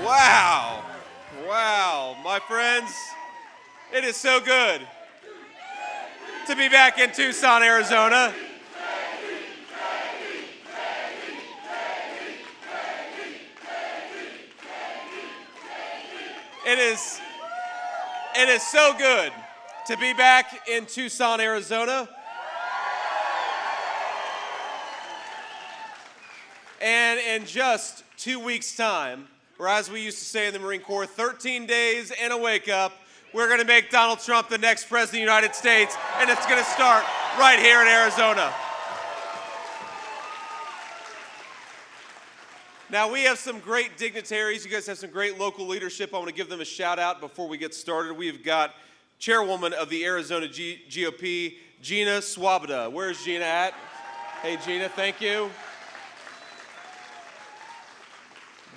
Wow. Wow. My friends, it is so good to be back in Tucson, Arizona. It is so good to be back in Tucson, Arizona. And in just 2 weeks' time, or as we used to say in the Marine Corps, 13 days and a wake up, we're going to make Donald Trump the next president of the United States, and it's going to start right here in Arizona. Now, we have some great dignitaries. You guys have some great local leadership. I want to give them a shout out before we get started. We've got Chairwoman of the Arizona GOP, Gina Swoboda. Where's Gina at? Hey, Gina, thank you.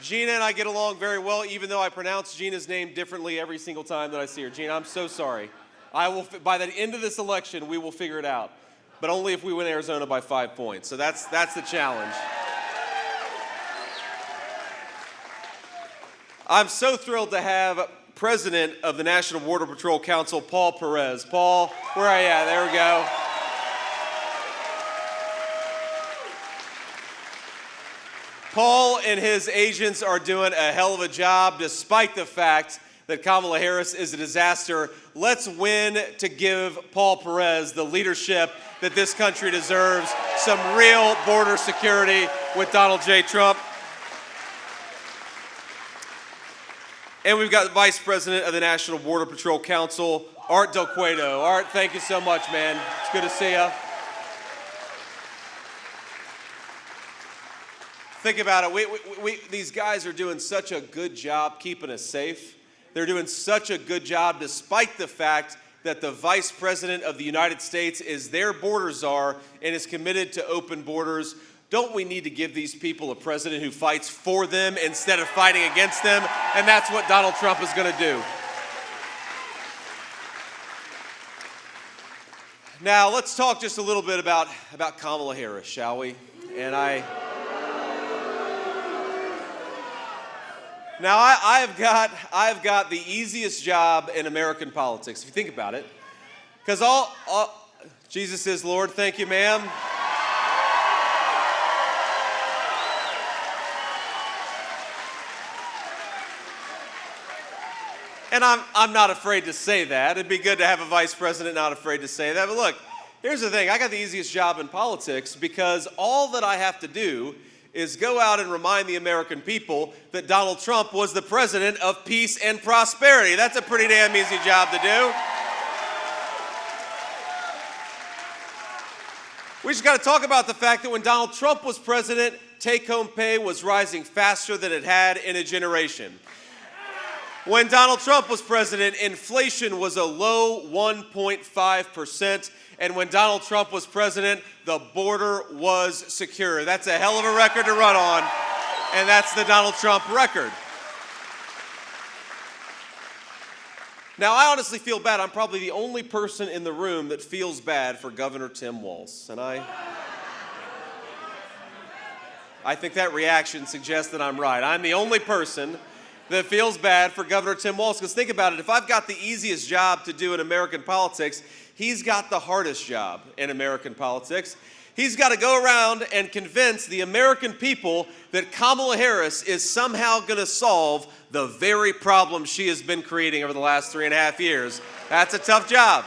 Gina and I get along very well, even though I pronounce Gina's name differently every single time that I see her. Gina, I'm so sorry. By the end of this election, we will figure it out, but only if we win Arizona by 5 points. So that's the challenge. I'm so thrilled to have President of the National Border Patrol Council, Paul Perez. Paul, where are you at? There we go. Paul and his agents are doing a hell of a job despite the fact that Kamala Harris is a disaster. Let's win to give Paul Perez the leadership that this country deserves. Some real border security with Donald J. Trump. And we've got Vice President of the National Border Patrol Council, Art Del Cueto. Art, thank you so much, man. It's good to see you. Think about it. These guys are doing such a good job keeping us safe. They're doing such a good job despite the fact that the Vice President of the United States is their border czar and is committed to open borders. Don't we need to give these people a president who fights for them instead of fighting against them? And that's what Donald Trump is going to do. Now, let's talk just a little bit about Kamala Harris, shall we? Now, I've got the easiest job in American politics, if you think about it. Because Jesus is Lord. Thank you, ma'am. And I'm not afraid to say that. It'd be good to have a vice president not afraid to say that. But look, here's the thing. I got the easiest job in politics because all that I have to do is go out and remind the American people that Donald Trump was the president of peace and prosperity. That's a pretty damn easy job to do. We just got to talk about the fact that when Donald Trump was president, take-home pay was rising faster than it had in a generation. When Donald Trump was president, inflation was a low 1.5%. And when Donald Trump was president, the border was secure. That's a hell of a record to run on, and that's the Donald Trump record. Now, I honestly feel bad. I'm probably the only person in the room that feels bad for Governor Tim Walz. And I think that reaction suggests that I'm right. I'm the only person that feels bad for Governor Tim Walz. Because think about it, if I've got the easiest job to do in American politics, he's got the hardest job in American politics. He's got to go around and convince the American people that Kamala Harris is somehow going to solve the very problem she has been creating over the last 3.5 years. That's a tough job.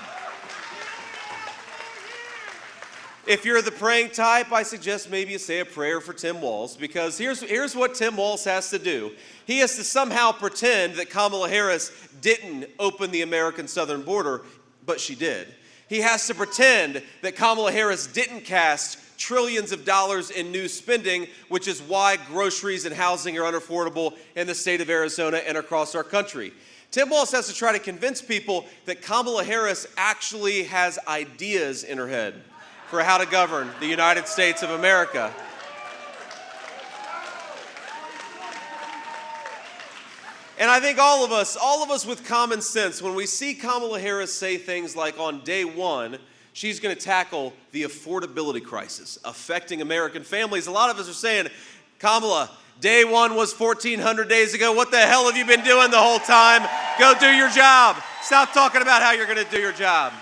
If you're the praying type, I suggest maybe you say a prayer for Tim Walz, because here's what Tim Walz has to do. He has to somehow pretend that Kamala Harris didn't open the American southern border, but she did. He has to pretend that Kamala Harris didn't cast trillions of dollars in new spending, which is why groceries and housing are unaffordable in the state of Arizona and across our country. Tim Walz has to try to convince people that Kamala Harris actually has ideas in her head for how to govern the United States of America. And I think all of us with common sense, when we see Kamala Harris say things like on day one, she's going to tackle the affordability crisis affecting American families. A lot of us are saying, Kamala, Day one was 1,400 days ago. What the hell have you been doing the whole time? Go do your job. Stop talking about how you're going to do your job.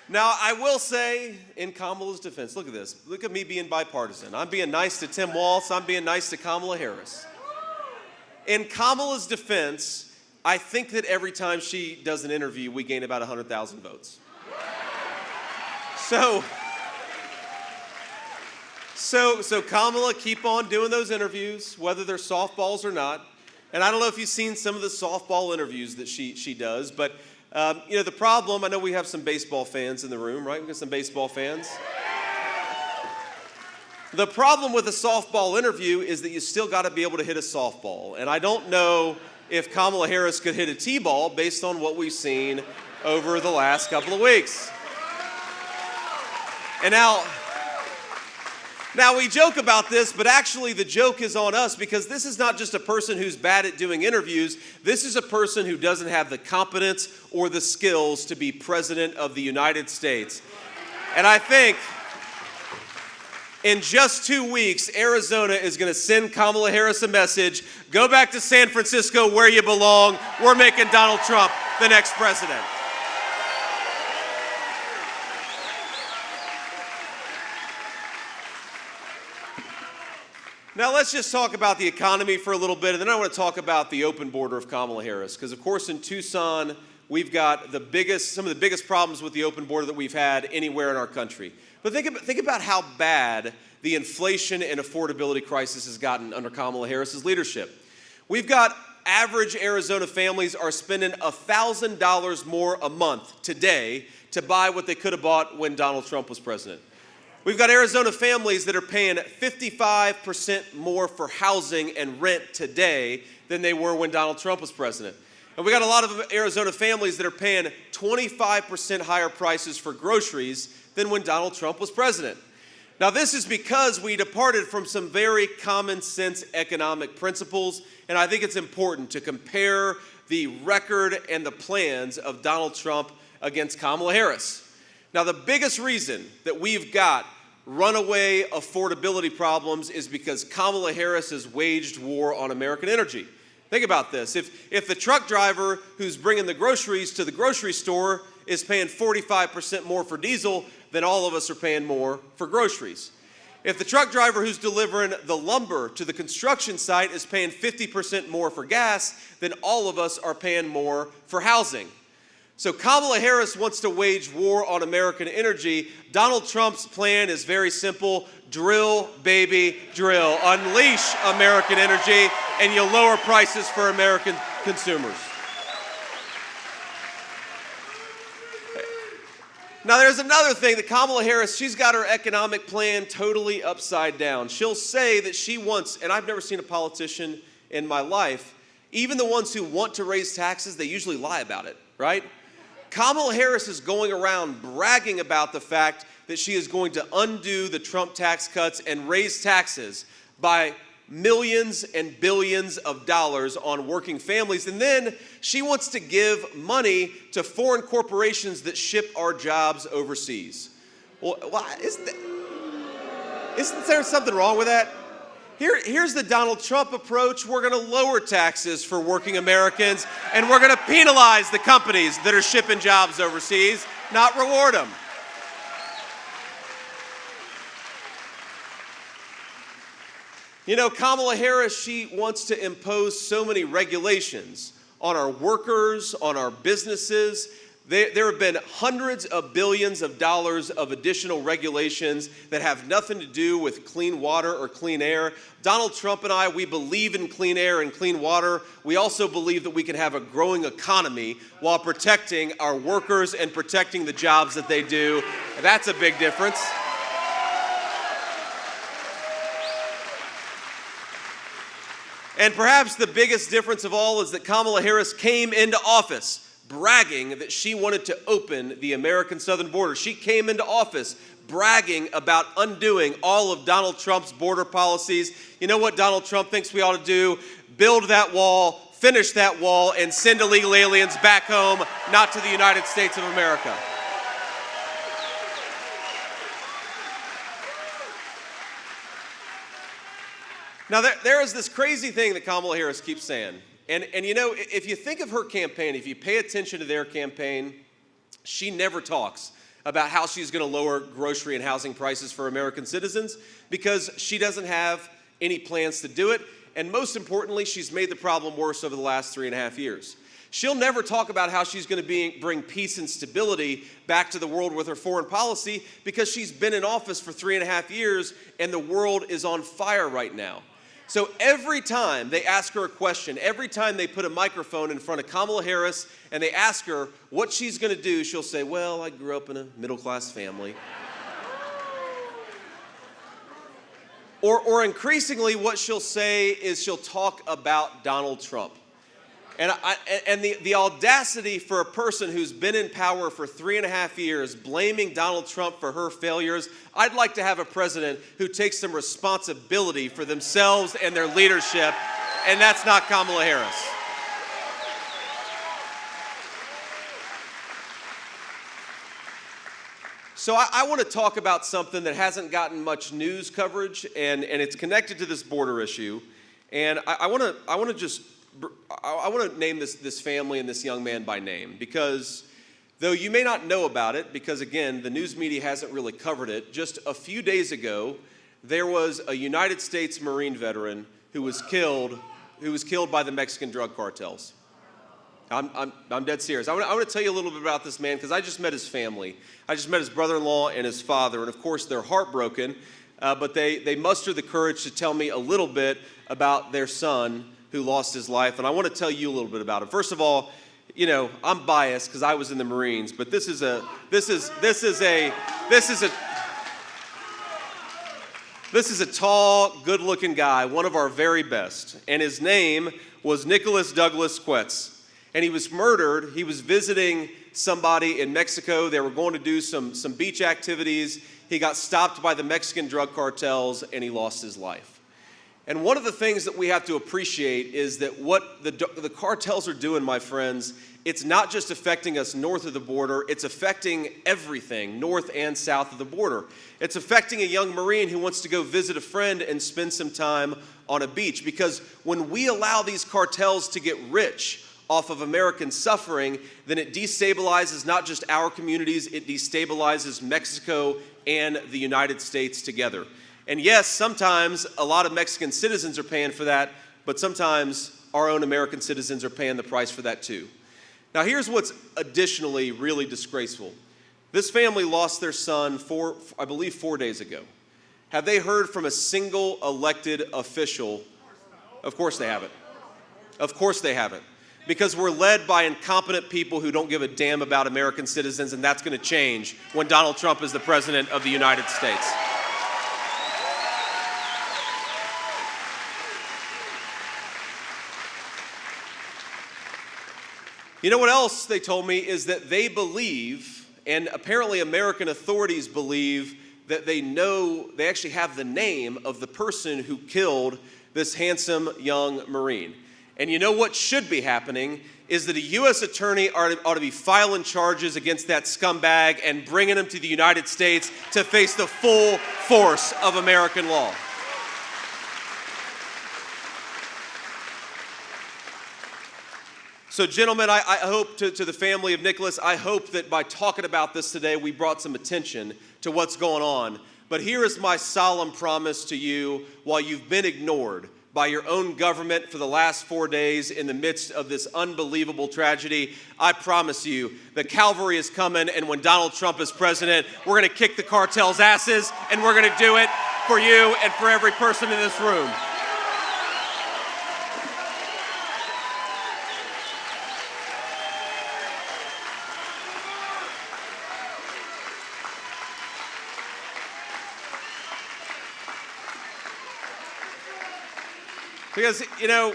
Now, I will say, in Kamala's defense, look at this. Look at me being bipartisan. I'm being nice to Tim Walz. I'm being nice to Kamala Harris. In Kamala's defense, I think that every time she does an interview, we gain about 100,000 votes. So Kamala, keep on doing those interviews, whether they're softballs or not. And I don't know if you've seen some of the softball interviews that she does, but the problem, I know we have some baseball fans in the room, right? We got some baseball fans. The problem with a softball interview is that you still got to be able to hit a softball. And I don't know if Kamala Harris could hit a T-ball based on what we've seen over the last couple of weeks. And now we joke about this, but actually the joke is on us, because this is not just a person who's bad at doing interviews. This is a person who doesn't have the competence or the skills to be president of the United States. And I think in just 2 weeks, Arizona is going to send Kamala Harris a message: go back to San Francisco where you belong. We're making Donald Trump the next president. Now let's just talk about the economy for a little bit, and then I want to talk about the open border of Kamala Harris. Because of course in Tucson, we've got some of the biggest problems with the open border that we've had anywhere in our country. But think about how bad the inflation and affordability crisis has gotten under Kamala Harris's leadership. We've got average Arizona families are spending $1,000 more a month today to buy what they could have bought when Donald Trump was president. We've got Arizona families that are paying 55% more for housing and rent today than they were when Donald Trump was president. And we got a lot of Arizona families that are paying 25% higher prices for groceries than when Donald Trump was president. Now, this is because we departed from some very common sense economic principles, and I think it's important to compare the record and the plans of Donald Trump against Kamala Harris. Now, the biggest reason that we've got runaway affordability problems is because Kamala Harris has waged war on American energy. Think about this. If the truck driver who's bringing the groceries to the grocery store is paying 45% more for diesel, then all of us are paying more for groceries. If the truck driver who's delivering the lumber to the construction site is paying 50% more for gas, then all of us are paying more for housing. So Kamala Harris wants to wage war on American energy. Donald Trump's plan is very simple: drill, baby, drill. Unleash American energy, and you'll lower prices for American consumers. Now, there's another thing that Kamala Harris, she's got her economic plan totally upside down. She'll say that she wants, and I've never seen a politician in my life, even the ones who want to raise taxes, they usually lie about it, right? Kamala Harris is going around bragging about the fact that she is going to undo the Trump tax cuts and raise taxes by millions and billions of dollars on working families. And then she wants to give money to foreign corporations that ship our jobs overseas. Well, isn't there something wrong with that? Here's the Donald Trump approach. We're going to lower taxes for working Americans, and we're going to penalize the companies that are shipping jobs overseas, not reward them. You know, Kamala Harris, she wants to impose so many regulations on our workers, on our businesses. There have been hundreds of billions of dollars of additional regulations that have nothing to do with clean water or clean air. Donald Trump and I, we believe in clean air and clean water. We also believe that we can have a growing economy while protecting our workers and protecting the jobs that they do. That's a big difference. And perhaps the biggest difference of all is that Kamala Harris came into office bragging that she wanted to open the American southern border. She came into office bragging about undoing all of Donald Trump's border policies. You know what Donald Trump thinks we ought to do? Build that wall, finish that wall, and send illegal aliens back home, not to the United States of America. Now, there is this crazy thing that Kamala Harris keeps saying. And you know, if you think of her campaign, if you pay attention to their campaign, she never talks about how she's going to lower grocery and housing prices for American citizens because she doesn't have any plans to do it. And most importantly, she's made the problem worse over the last 3.5 years. She'll never talk about how she's going to bring peace and stability back to the world with her foreign policy because she's been in office for 3.5 years and the world is on fire right now. So every time they ask her a question, every time they put a microphone in front of Kamala Harris and they ask her what she's going to do, she'll say, well, I grew up in a middle-class family. Or increasingly what she'll say is she'll talk about Donald Trump. And the audacity for a person who's been in power for 3.5 years blaming Donald Trump for her failures, I'd like to have a president who takes some responsibility for themselves and their leadership, and that's not Kamala Harris. So I want to talk about something that hasn't gotten much news coverage, and it's connected to this border issue. And I want to name this family and this young man by name because though you may not know about it, because again, the news media hasn't really covered it, just a few days ago, there was a United States Marine veteran who was killed by the Mexican drug cartels. I'm dead serious. I want to tell you a little bit about this man because I just met his family. I just met his brother-in-law and his father, and of course they're heartbroken, but they mustered the courage to tell me a little bit about their son who lost his life, and I want to tell you a little bit about him. First of all, you know, I'm biased because I was in the Marines, but this is a tall, good-looking guy, one of our very best, and his name was Nicholas Douglas Quetz. And he was murdered. He was visiting somebody in Mexico. They were going to do some beach activities. He got stopped by the Mexican drug cartels, and he lost his life. And one of the things that we have to appreciate is that what the cartels are doing, my friends, it's not just affecting us north of the border, it's affecting everything north and south of the border. It's affecting a young Marine who wants to go visit a friend and spend some time on a beach. Because when we allow these cartels to get rich off of American suffering, then it destabilizes not just our communities, it destabilizes Mexico and the United States together. And yes, sometimes a lot of Mexican citizens are paying for that, but sometimes our own American citizens are paying the price for that too. Now here's what's additionally really disgraceful. This family lost their son I believe 4 days ago. Have they heard from a single elected official? Of course they haven't. Of course they haven't. Because we're led by incompetent people who don't give a damn about American citizens, and that's going to change when Donald Trump is the president of the United States. You know what else they told me is that they believe, and apparently American authorities believe, that they actually have the name of the person who killed this handsome young Marine. And you know what should be happening is that a U.S. attorney ought to be filing charges against that scumbag and bringing him to the United States to face the full force of American law. So gentlemen, I hope to the family of Nicholas, I hope that by talking about this today, we brought some attention to what's going on. But here is my solemn promise to you while you've been ignored by your own government for the last 4 days in the midst of this unbelievable tragedy. I promise you that Calvary is coming, and when Donald Trump is president, we're going to kick the cartel's asses, and we're going to do it for you and for every person in this room. Because, you know,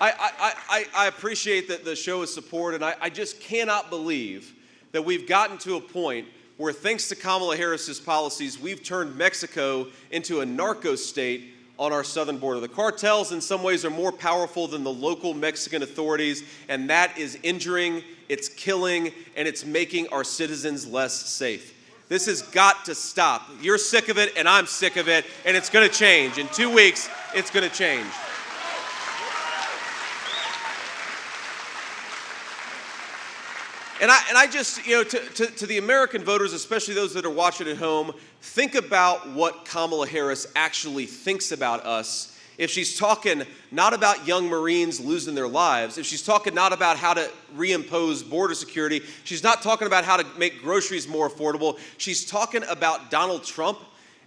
I appreciate that the show is support, and I just cannot believe that we've gotten to a point where, thanks to Kamala Harris's policies, we've turned Mexico into a narco state on our southern border. The cartels, in some ways, are more powerful than the local Mexican authorities, and that is injuring, it's killing, and it's making our citizens less safe. This has got to stop. You're sick of it, and I'm sick of it, and it's going to change. In 2 weeks, it's going to change. And I just, to the American voters, especially those that are watching at home, think about what Kamala Harris actually thinks about us. If she's talking not about young Marines losing their lives, if she's talking not about how to reimpose border security, she's not talking about how to make groceries more affordable, she's talking about Donald Trump,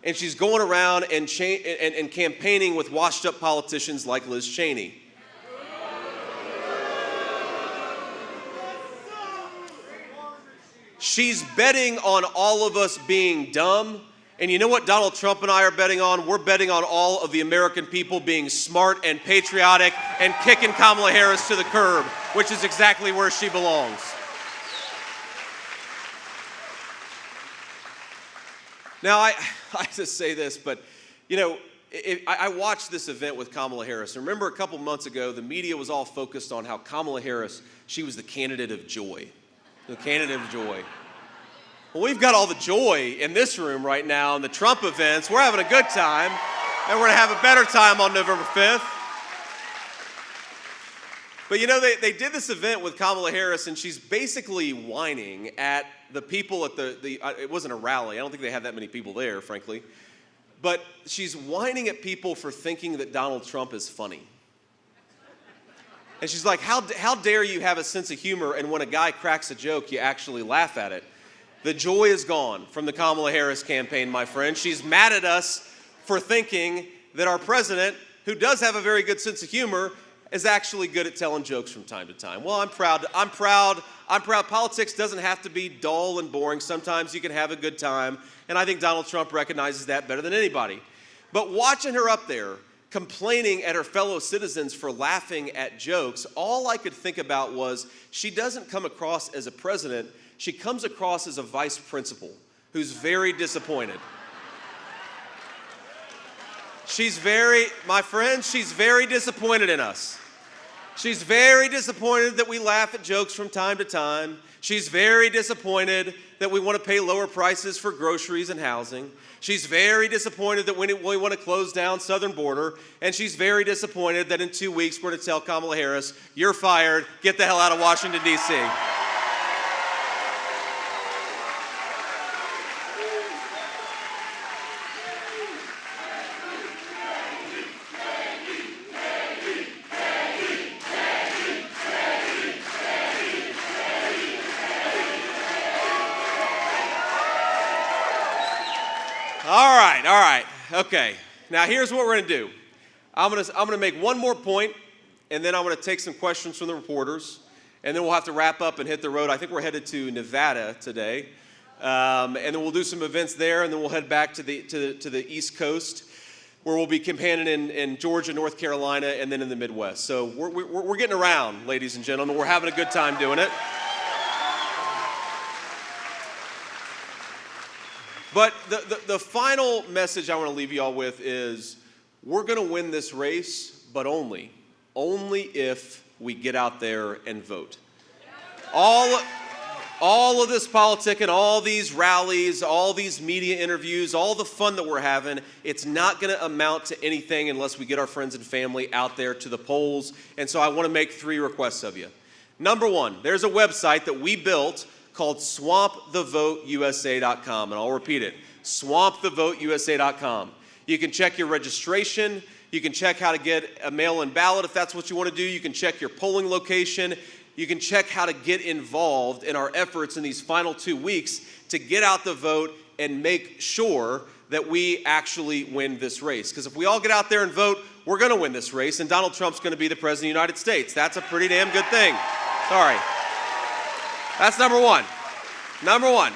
and she's going around and campaigning with washed-up politicians like Liz Cheney. She's betting on all of us being dumb. And you know what Donald Trump and I are betting on? We're betting on all of the American people being smart and patriotic and kicking Kamala Harris to the curb, which is exactly where she belongs. Now, I just say this, but, I watched this event with Kamala Harris. Remember a couple months ago, the media was all focused on how Kamala Harris, she was the candidate of joy. The candidate of joy. Well, we've got all the joy in this room right now in the Trump events. We're having a good time, and we're going to have a better time on November 5th. But they did this event with Kamala Harris, and she's basically whining at the people at it wasn't a rally. I don't think they had that many people there, frankly. But she's whining at people for thinking that Donald Trump is funny. And she's like, how dare you have a sense of humor, and when a guy cracks a joke, you actually laugh at it. The joy is gone from the Kamala Harris campaign, my friend. She's mad at us for thinking that our president, who does have a very good sense of humor, is actually good at telling jokes from time to time. Well, I'm proud. Politics doesn't have to be dull and boring. Sometimes you can have a good time, and I think Donald Trump recognizes that better than anybody. But watching her up there, complaining at her fellow citizens for laughing at jokes, all I could think about was she doesn't come across as a president, she comes across as a vice principal who's very disappointed. She's very disappointed in us. She's very disappointed that we laugh at jokes from time to time. She's very disappointed that we want to pay lower prices for groceries and housing. She's very disappointed that we want to close down southern border. And she's very disappointed that in 2 weeks we're going to tell Kamala Harris, you're fired, get the hell out of Washington, D.C. All right, okay. Now here's what we're gonna do. I'm gonna make one more point, and then I'm gonna take some questions from the reporters, and then we'll have to wrap up and hit the road. I think we're headed to Nevada today, and then we'll do some events there, and then we'll head back to the East Coast, where we'll be campaigning in Georgia, North Carolina, and then in the Midwest. So we're getting around, ladies and gentlemen. We're having a good time doing it. But the final message I want to leave you all with is we're going to win this race, but only if we get out there and vote. All of this politicking, all these rallies, all these media interviews, all the fun that we're having, it's not going to amount to anything unless we get our friends and family out there to the polls. And so I want to make 3 requests of you. Number 1, there's a website that we built called swampthevoteusa.com, and I'll repeat it, swampthevoteusa.com. You can check your registration, you can check how to get a mail-in ballot if that's what you want to do, you can check your polling location, you can check how to get involved in our efforts in these final 2 weeks to get out the vote and make sure that we actually win this race. Because if we all get out there and vote, we're going to win this race, and Donald Trump's going to be the President of the United States. That's a pretty damn good thing. Sorry. That's number 1. Number 1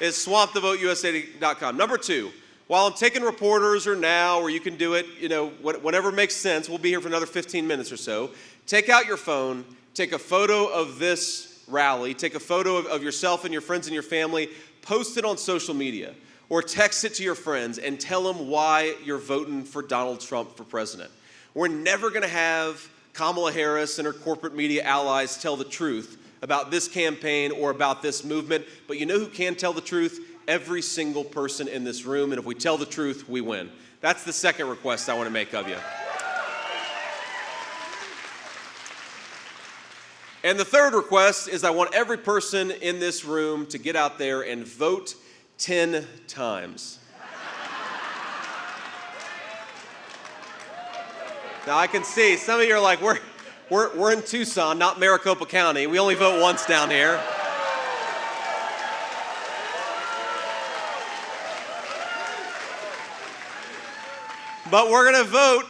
is swampthevoteusa.com. Number 2, while I'm taking reporters or now, or you can do it, whatever makes sense, we'll be here for another 15 minutes or so. Take out your phone, take a photo of this rally, take a photo of yourself and your friends and your family, post it on social media, or text it to your friends and tell them why you're voting for Donald Trump for president. We're never going to have Kamala Harris and her corporate media allies tell the truth about this campaign or about this movement, but you know who can tell the truth? every single person in this room, and if we tell the truth, we win. That's the second request I want to make of you. And the third request is I want every person in this room to get out there and vote 10 times. Now I can see some of you are like, we're in Tucson, not Maricopa County. We only vote once down here. But we're going to vote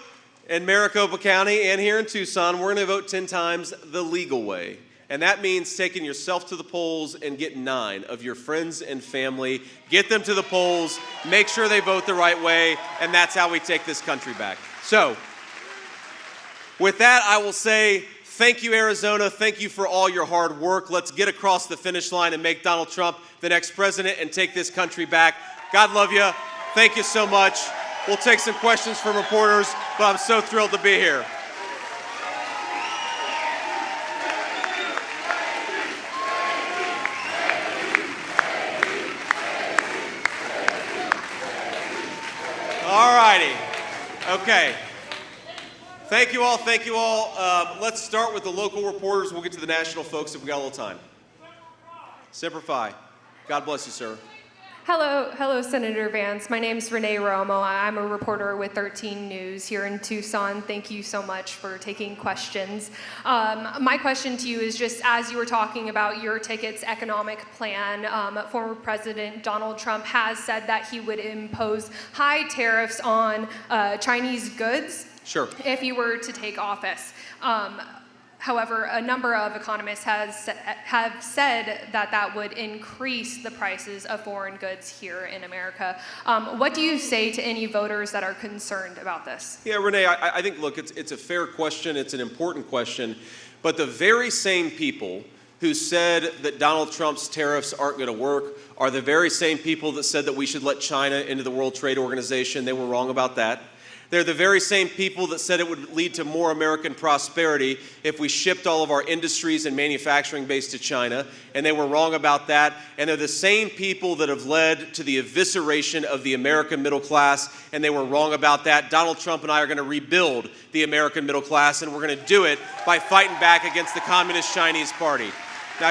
in Maricopa County and here in Tucson. We're going to vote 10 times the legal way. And that means taking yourself to the polls and get 9 of your friends and family. Get them to the polls, make sure they vote the right way, and that's how we take this country back. So, with that, I will say thank you, Arizona. Thank you for all your hard work. Let's get across the finish line and make Donald Trump the next president and take this country back. God love you. Thank you so much. We'll take some questions from reporters, but I'm so thrilled to be here. All righty. Okay. Thank you all. Thank you all. Let's start with the local reporters. We'll get to the national folks if we got a little time. Semper Fi. God bless you, sir. Hello, Senator Vance. My name is Renee Romo. I'm a reporter with 13 News here in Tucson. Thank you so much for taking questions. My question to you is just as you were talking about your ticket's economic plan, former President Donald Trump has said that he would impose high tariffs on Chinese goods. Sure. If he were to take office. However, a number of economists have said that that would increase the prices of foreign goods here in America. What do you say to any voters that are concerned about this? Yeah, Renee, I think, look, it's a fair question. It's an important question. But the very same people who said that Donald Trump's tariffs aren't going to work are the very same people that said that we should let China into the World Trade Organization. They were wrong about that. They're the very same people that said it would lead to more American prosperity if we shipped all of our industries and manufacturing base to China, and they were wrong about that. And they're the same people that have led to the evisceration of the American middle class, and they were wrong about that. Donald Trump and I are going to rebuild the American middle class, and we're going to do it by fighting back against the Communist Chinese Party. Now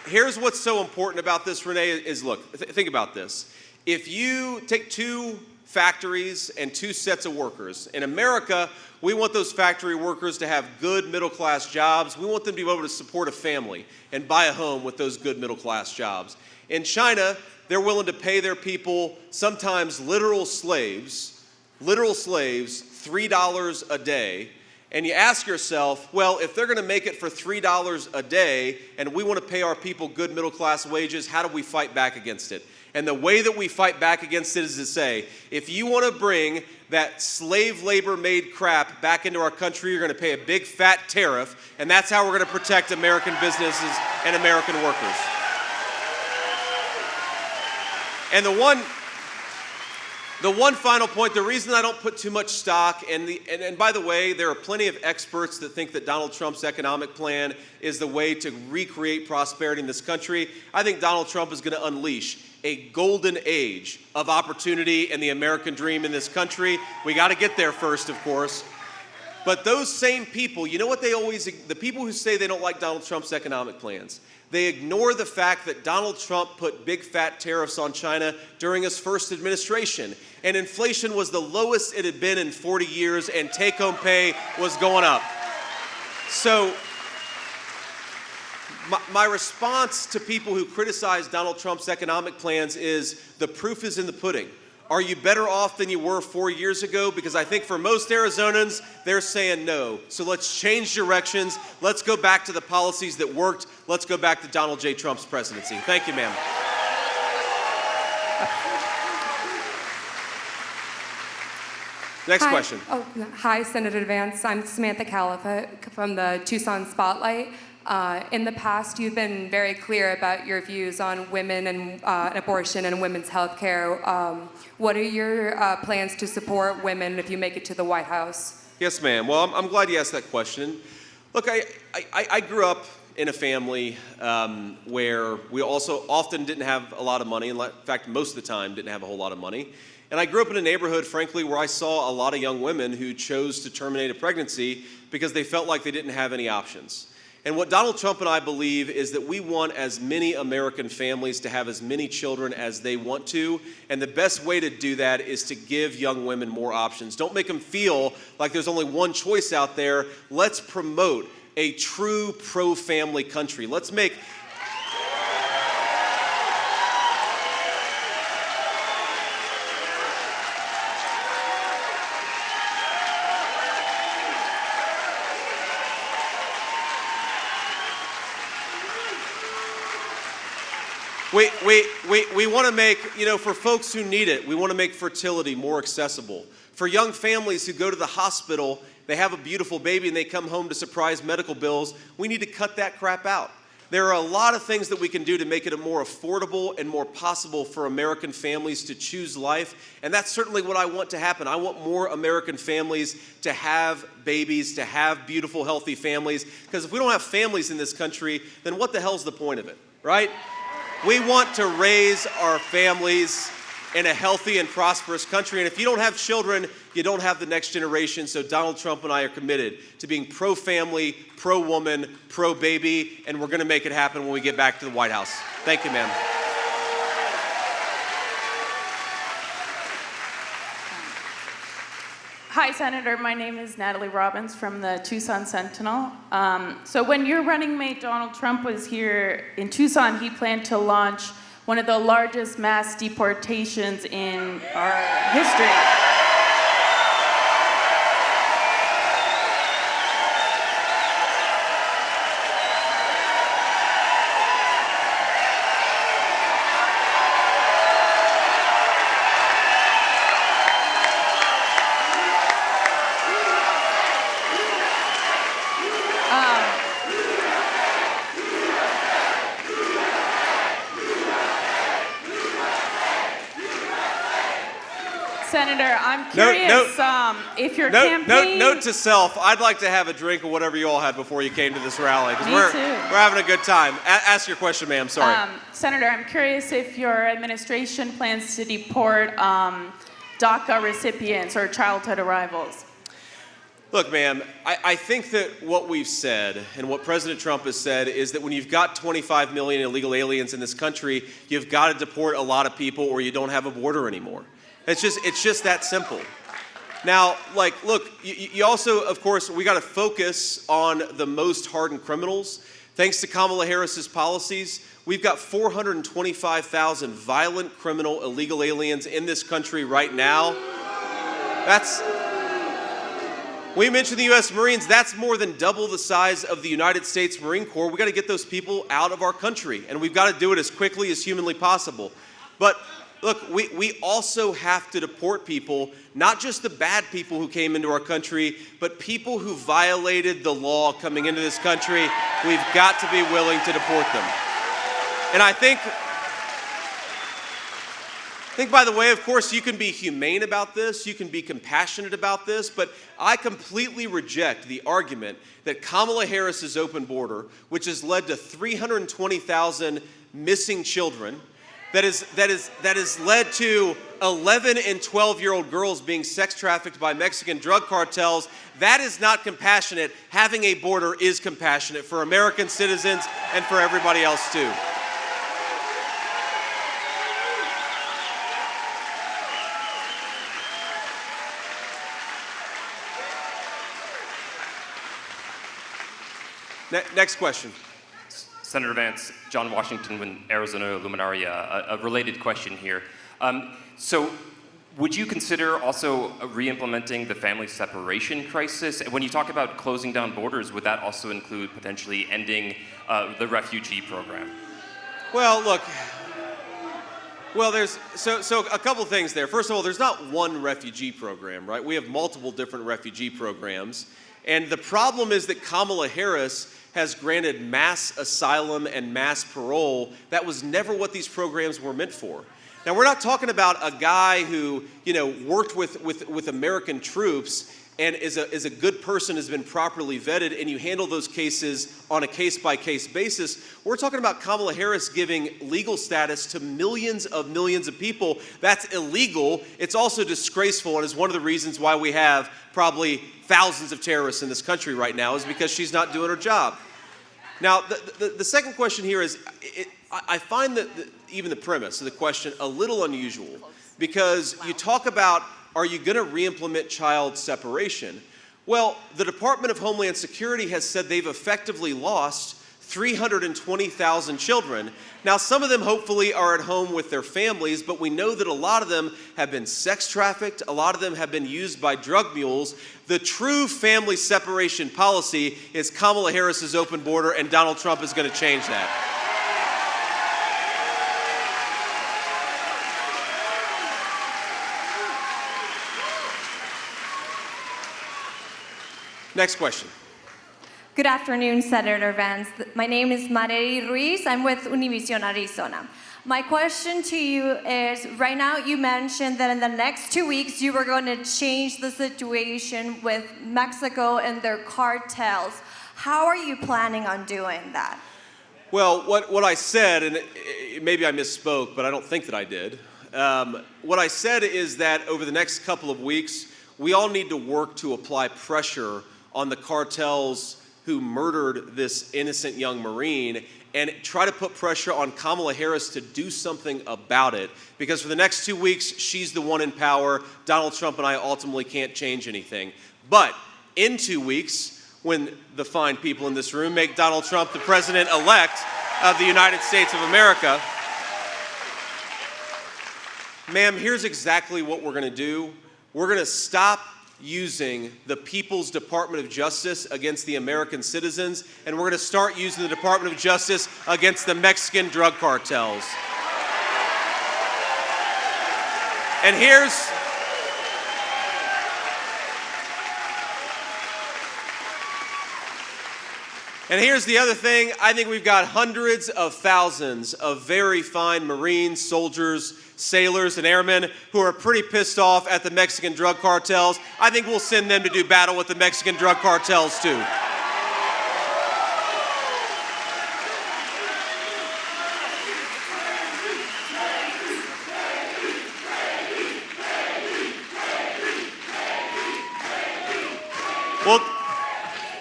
here's what's so important about this, Renee, is look, think about this. If you take 2 factories and 2 sets of workers, in America, we want those factory workers to have good middle-class jobs. We want them to be able to support a family and buy a home with those good middle-class jobs. In China, they're willing to pay their people, sometimes literal slaves, $3 a day. And you ask yourself, well, if they're going to make it for $3 a day and we want to pay our people good middle-class wages, how do we fight back against it? And the way that we fight back against it is to say, if you want to bring that slave labor made crap back into our country, you're going to pay a big fat tariff, and that's how we're going to protect American businesses and American workers. And the one final point, the reason I don't put too much stock, and by the way, there are plenty of experts that think that Donald Trump's economic plan is the way to recreate prosperity in this country. I think Donald Trump is going to unleash a golden age of opportunity and the American dream in this country. We got to get there first, of course. But those same people, you know what the people who say they don't like Donald Trump's economic plans, they ignore the fact that Donald Trump put big fat tariffs on China during his first administration. And inflation was the lowest it had been in 40 years, and take-home pay was going up. So my response to people who criticize Donald Trump's economic plans is the proof is in the pudding. Are you better off than you were 4 years ago? Because I think for most Arizonans, they're saying no. So let's change directions. Let's go back to the policies that worked. Let's go back to Donald J. Trump's presidency. Thank you, ma'am. Next question. Hi, Senator Vance. I'm Samantha Califa from the Tucson Spotlight. In the past, you've been very clear about your views on women and abortion and women's health care. What are your plans to support women if you make it to the White House? Yes, ma'am. Well, I'm glad you asked that question. Look, I grew up in a family where we also often didn't have a lot of money. In fact, most of the time didn't have a whole lot of money. And I grew up in a neighborhood, frankly, where I saw a lot of young women who chose to terminate a pregnancy because they felt like they didn't have any options. And what Donald Trump and I believe is that we want as many American families to have as many children as they want to, and the best way to do that is to give young women more options. Don't make them feel like there's only one choice out there. Let's promote a true pro-family country. Let's make We want to make, for folks who need it, we want to make fertility more accessible. For young families who go to the hospital, they have a beautiful baby and they come home to surprise medical bills, we need to cut that crap out. There are a lot of things that we can do to make it more affordable and more possible for American families to choose life, and that's certainly what I want to happen. I want more American families to have babies, to have beautiful, healthy families, because if we don't have families in this country, then what the hell's the point of it, right? We want to raise our families in a healthy and prosperous country. And if you don't have children, you don't have the next generation. So Donald Trump and I are committed to being pro-family, pro-woman, pro-baby, and we're going to make it happen when we get back to the White House. Thank you, ma'am. Hi, Senator. My name is Natalie Robbins from the Tucson Sentinel. So when your running mate Donald Trump was here in Tucson, he planned to launch one of the largest mass deportations in our history. Senator, I'm curious if your campaign... Note to self, I'd like to have a drink of whatever you all had before you came to this rally, because we're having a good time. Ask your question, ma'am, sorry. Senator, I'm curious if your administration plans to deport DACA recipients or childhood arrivals. Look, ma'am, I think that what we've said and what President Trump has said is that when you've got 25 million illegal aliens in this country, you've got to deport a lot of people or you don't have a border anymore. It's just that simple. Now, look, you also, of course, we got to focus on the most hardened criminals. Thanks to Kamala Harris's policies, we've got 425,000 violent criminal illegal aliens in this country right now. We mentioned the U.S. Marines. That's more than double the size of the United States Marine Corps. We got to get those people out of our country, and we've got to do it as quickly as humanly possible. But look, we also have to deport people, not just the bad people who came into our country, but people who violated the law coming into this country. We've got to be willing to deport them. And I think, by the way, of course, you can be humane about this, you can be compassionate about this, but I completely reject the argument that Kamala Harris's open border, which has led to 320,000 missing children, that has led to 11 and 12-year-old girls being sex trafficked by Mexican drug cartels. That is not compassionate. Having a border is compassionate for American citizens and for everybody else too. Next question. Senator Vance, John Washington with Arizona Luminaria, a related question here. So would you consider also re-implementing the family separation crisis? When you talk about closing down borders, would that also include potentially ending the refugee program? Well, look, there's a couple things there. First of all, there's not one refugee program, right? We have multiple different refugee programs. And the problem is that Kamala Harris has granted mass asylum and mass parole. That was never what these programs were meant for. Now, we're not talking about a guy who, worked with American troops and is a good person, has been properly vetted, and you handle those cases on a case-by-case basis. We're talking about Kamala Harris giving legal status to millions of people. That's illegal. It's also disgraceful, and is one of the reasons why we have probably thousands of terrorists in this country right now, is because she's not doing her job. Now, the second question here is, I find that even the premise of the question a little unusual, because you talk about, are you going to re-implement child separation? Well, the Department of Homeland Security has said they've effectively lost 320,000 children. Now, some of them hopefully are at home with their families, but we know that a lot of them have been sex trafficked, a lot of them have been used by drug mules. The true family separation policy is Kamala Harris's open border, and Donald Trump is going to change that. Next question. Good afternoon, Senator Vance. My name is Marely Ruiz. I'm with Univision Arizona. My question to you is, right now you mentioned that in the next 2 weeks you were going to change the situation with Mexico and their cartels. How are you planning on doing that? Well, what I said, and maybe I misspoke, but I don't think that I did. What I said is that over the next couple of weeks, we all need to work to apply pressure on the cartels who murdered this innocent young Marine, and try to put pressure on Kamala Harris to do something about it. Because for the next 2 weeks, she's the one in power. Donald Trump and I ultimately can't change anything. But in 2 weeks, when the fine people in this room make Donald Trump the president-elect of the United States of America, ma'am, here's exactly what we're going to do. We're going to stop using the People's Department of Justice against the American citizens, and we're going to start using the Department of Justice against the Mexican drug cartels. And here's the other thing. I think we've got hundreds of thousands of very fine Marines, soldiers, sailors, and airmen who are pretty pissed off at the Mexican drug cartels. I think we'll send them to do battle with the Mexican drug cartels too.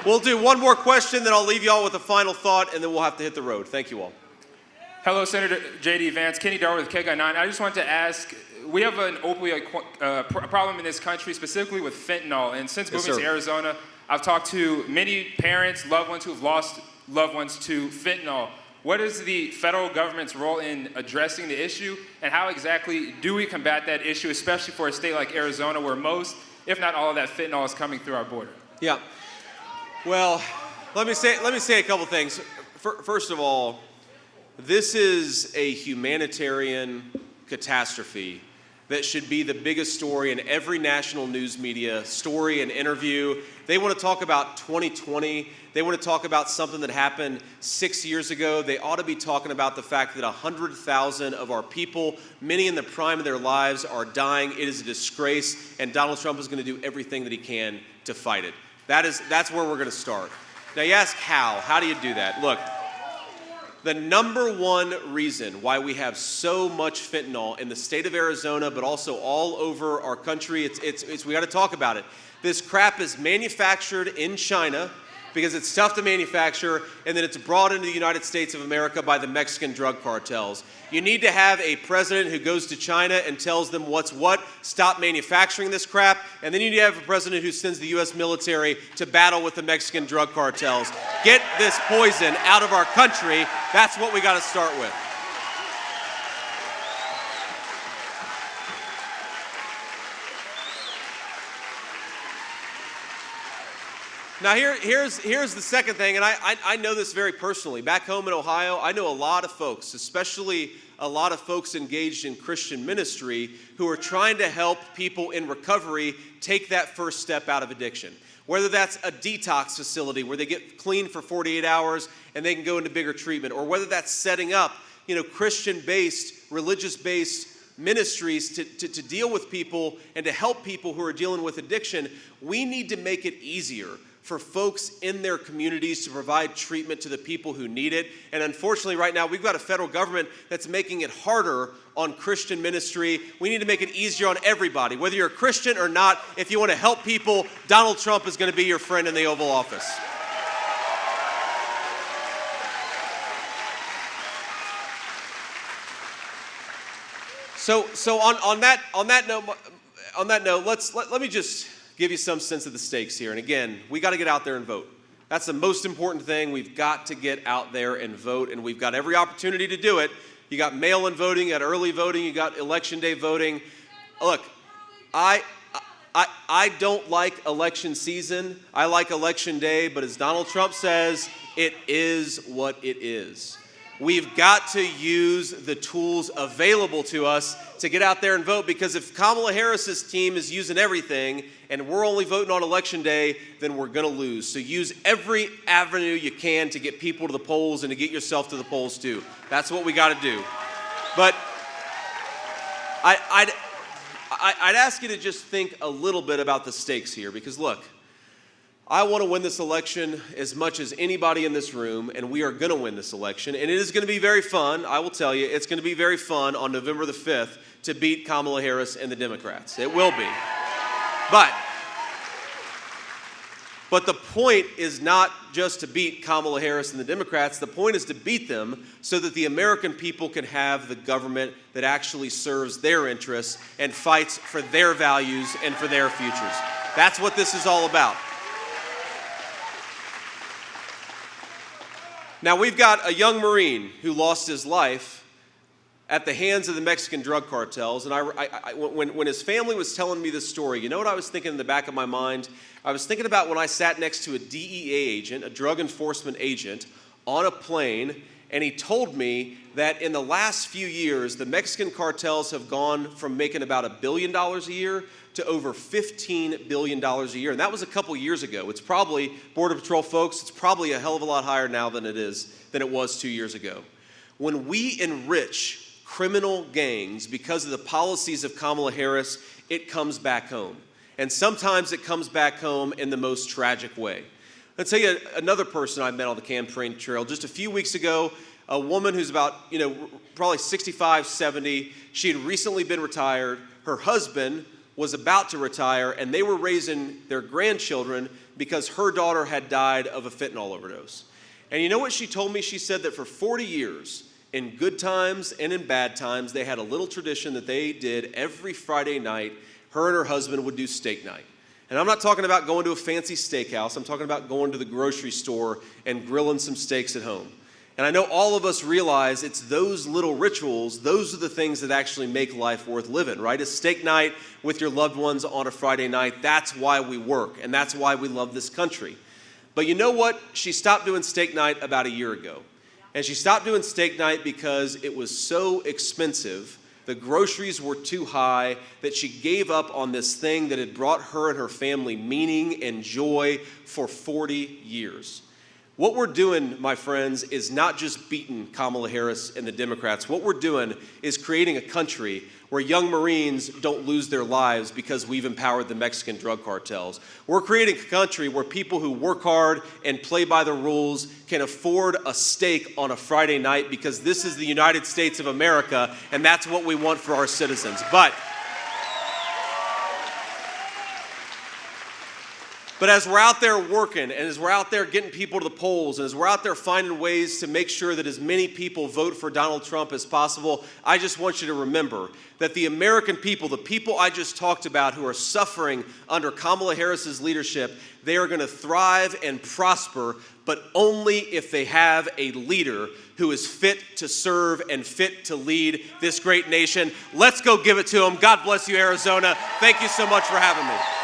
We'll do one more question, then I'll leave you all with a final thought, and then we'll have to hit the road. Thank you all. Hello, Senator J.D. Vance. Kenny Darwood with KGUN 9. I just wanted to ask, we have an opioid problem in this country, specifically with fentanyl. And since moving to Arizona, I've talked to many parents, loved ones who have lost loved ones to fentanyl. What is the federal government's role in addressing the issue, and how exactly do we combat that issue, especially for a state like Arizona, where most, if not all, of that fentanyl is coming through our border? Yeah. Well, let me say a couple things. First of all, this is a humanitarian catastrophe that should be the biggest story in every national news media story and interview. They want to talk about 2020. They want to talk about something that happened 6 years ago. They ought to be talking about the fact that 100,000 of our people, many in the prime of their lives, are dying. It is a disgrace, and Donald Trump is going to do everything that he can to fight it. That's where we're going to start. Now you ask how. How do you do that? Look, the number one reason why we have so much fentanyl in the state of Arizona, but also all over our country, we got to talk about it. This crap is manufactured in China because it's tough to manufacture, and then it's brought into the United States of America by the Mexican drug cartels. You need to have a president who goes to China and tells them what's what, stop manufacturing this crap, and then you need to have a president who sends the U.S. military to battle with the Mexican drug cartels. Get this poison out of our country. That's what we got to start with. Now here's the second thing, and I know this very personally. Back home in Ohio, I know a lot of folks, especially a lot of folks engaged in Christian ministry, who are trying to help people in recovery take that first step out of addiction. Whether that's a detox facility where they get clean for 48 hours and they can go into bigger treatment, or whether that's setting up, Christian-based, religious-based ministries to deal with people and to help people who are dealing with addiction, we need to make it easier for folks in their communities to provide treatment to the people who need it. And unfortunately, right now, we've got a federal government that's making it harder on Christian ministry. We need to make it easier on everybody. Whether you're a Christian or not, if you want to help people, Donald Trump is going to be your friend in the Oval Office. So on that note, let me just give you some sense of the stakes here. And again, we got to get out there and vote. That's the most important thing. We've got to get out there and vote, and we've got every opportunity to do it. You got mail-in voting, you got early voting, you got election day voting. Look, I don't like election season. I like election day, but as Donald Trump says, it is what it is. We've got to use the tools available to us to get out there and vote, because if Kamala Harris's team is using everything and we're only voting on election day, then we're going to lose. So use every avenue you can to get people to the polls and to get yourself to the polls too. That's what we got to do. But I'd ask you to just think a little bit about the stakes here, because look, I want to win this election as much as anybody in this room, and we are going to win this election. And it is going to be very fun. I will tell you, it's going to be very fun on November the 5th to beat Kamala Harris and the Democrats. It will be. But the point is not just to beat Kamala Harris and the Democrats. The point is to beat them so that the American people can have the government that actually serves their interests and fights for their values and for their futures. That's what this is all about. Now, we've got a young Marine who lost his life at the hands of the Mexican drug cartels. And when his family was telling me this story, you know what I was thinking in the back of my mind? I was thinking about when I sat next to a DEA agent, a drug enforcement agent, on a plane, and he told me that in the last few years, the Mexican cartels have gone from making about $1 billion a year to over $15 billion a year. And that was a couple years ago. It's probably, Border Patrol folks, it's probably a hell of a lot higher now than it was 2 years ago. When we enrich criminal gangs because of the policies of Kamala Harris, it comes back home. And sometimes it comes back home in the most tragic way. I'll tell you another person I met on the campaign trail. Just a few weeks ago, a woman who's about, probably 65, 70. She had recently been retired. Her husband was about to retire, and they were raising their grandchildren because her daughter had died of a fentanyl overdose. And you know what she told me? She said that for 40 years, in good times and in bad times, they had a little tradition that they did every Friday night. Her and her husband would do steak night. And I'm not talking about going to a fancy steakhouse. I'm talking about going to the grocery store and grilling some steaks at home. And I know all of us realize it's those little rituals, those are the things that actually make life worth living, right? A steak night with your loved ones on a Friday night, that's why we work, and that's why we love this country. But you know what? She stopped doing steak night about a year ago. And she stopped doing steak night because it was so expensive, the groceries were too high, that she gave up on this thing that had brought her and her family meaning and joy for 40 years. What we're doing, my friends, is not just beating Kamala Harris and the Democrats. What we're doing is creating a country where young Marines don't lose their lives because we've empowered the Mexican drug cartels. We're creating a country where people who work hard and play by the rules can afford a steak on a Friday night, because this is the United States of America, and that's what we want for our citizens. But as we're out there working, and as we're out there getting people to the polls, and as we're out there finding ways to make sure that as many people vote for Donald Trump as possible, I just want you to remember that the American people, the people I just talked about who are suffering under Kamala Harris's leadership, they are going to thrive and prosper, but only if they have a leader who is fit to serve and fit to lead this great nation. Let's go give it to them. God bless you, Arizona. Thank you so much for having me.